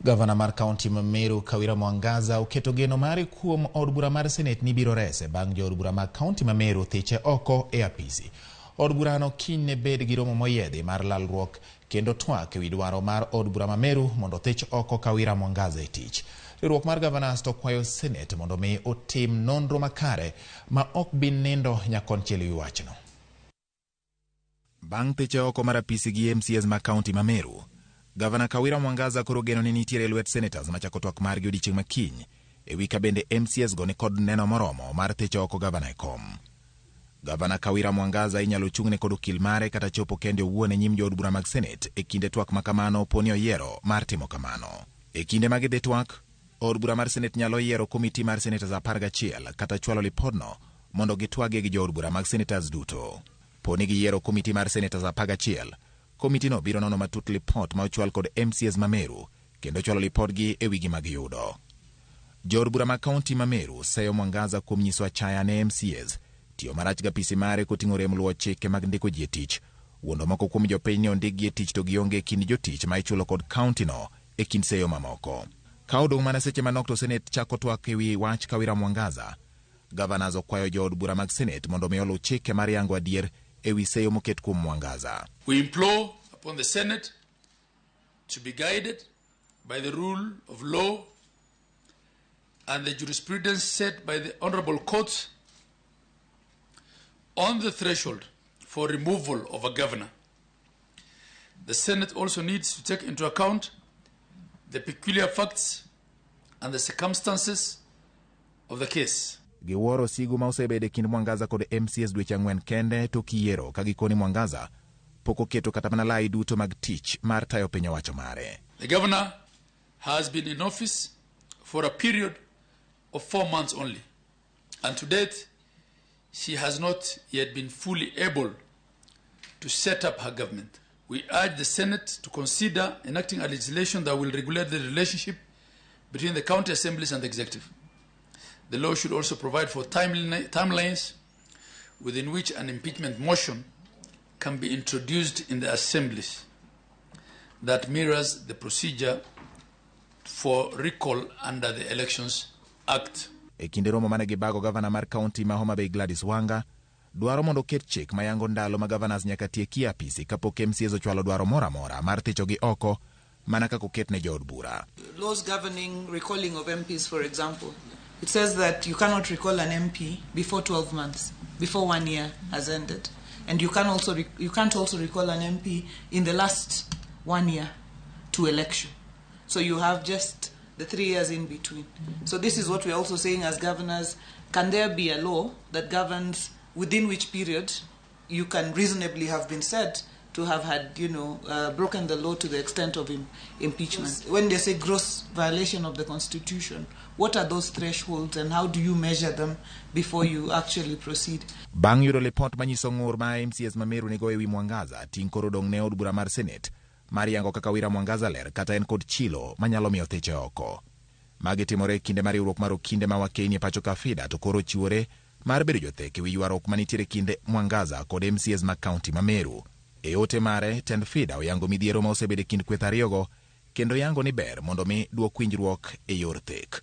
Gavana mar kaunti ma Meru Kawira Mwangaza oketo geno mare kuom od bura mar Senate ni biro rese bang' jo od bura mag kaunti ma Meru thiche oko e apisi. Od burano kiny ne bed gi romo moyiedhi mar lalruok kendo twak ewi dwaro mar od bura ma Meru mondo thich oko Kawira Mwangaza e tich. Riwruok mar gavanas to kwayo Senate mondo mi otim nonro makare ma ok bin nindo nyakonchiel ewi wachno. Bang' thiche oko mar apisi gi MCAs ma kaunti ma Meru, Gavana Kawira Mwangaza koro geno ni nitiere lwet senators machako twak margi odiochieng' makiny ewi ka bende MCAs go ni kod neno moromo mar thicho oko gavana e kom. Gavana Kawira Mwangaza inyalo chung'ne kod okil mare kata chopo kende owuon e nyim jood bura mag Senate e kinde twak makamano poni oyiero mar timo kamano. E kinde ma gidhi twak, od bura mar Senate nyalo yiero komiti mar senators 11 kata chwalo lipodno mondo gitwage gi jood bura mag senators duto. Poni giyiero komiti mar senators 11, komiti no biro nono matut lipot ma ochwal kod MCAs ma Meru kendo chwalo lipodgi e wigi mag yudo. Jood bura mag kaunti ma Meru seyo Mwangaza kuom nyiso achaya ne MCAs tiyo marach ga pisi mare koting'o rem luwo chike mag ndiko ji e tich. Wuondo moko kuom jopiny ne ondik gi e tich to gionge kind jotich ma ichulo kod kaunti no e kind seyo mamoko. Ka odong' mana seche manok to Senate chako twak ewi wach Kawira Mwangaza, gavanas okwayo jood bura mag Senate mondo mi oluw chike mar yango adier ewi seyo moket kuom Mwangaza. We implore upon the Senate to be guided by the rule of law and the jurisprudence set by the honorable courts on the threshold for removal of a governor. The Senate also needs to take into account the peculiar facts and the circumstances of the case. Giwuoro sigu ma osebede kind Mwangaza kod MCAs dweche 4 kende to kiyiero ka gikoni Mwangaza pok oketo kata mana lai duto mag tich mar tayo piny owacho mare. The governor has been in office for a period of 4 months only, and to date she has not yet been fully able to set up her government. We urge the Senate to consider enacting a legislation that will regulate the relationship between the county assemblies and the executive. The law should also provide for timelines within which an impeachment motion can be introduced in the assemblies that mirrors the procedure for recall under the Elections Act. E kinde romo mane gibago gavana mar kaunti ma Homa Bay Gladys Wanga, dwaro mondo ket chik ma yango ndalo ma gavanas nyaka tieki apisi kapok MCAs ochwalo dwaro mora mora mar thicho gi oko mana kako ketne jood bura. Laws governing recalling of MPs, for example, it says that you cannot recall an MP before 12 months, before 1 year has ended. And you can't also recall an MP in the last 1 year to election. So you have just the 3 years in between. So this is what we're also saying as governors. Can there be a law that governs within which period you can reasonably have been said to have had, broken the law to the extent of impeachment? When they say gross violation of the Constitution, what are those thresholds and how do you measure them before you actually proceed? Bang' yudo lipot manyiso ng'ur ma MCAs ma Meru nigo ewi Mwangaza, ting' koro dong' ne od bura mar Senate mar yango kaka Kawira Mwangaza ler kata en kod chilo manyalo miyo thiche oko. Magi timore kinde mar riwruok mar okinde ma wakeni e pacho ka FIDA to koro chiwore mar bedo jothek ewi ywaruok manitiere kinde Mwangaza kod MCAs ma kaunti ma Meru. E ote mare, tend FIDA oyango midhiero ma osebede kind kweth ariyogo kendo yango ni ber mondo mi duok winjruok e yor thek.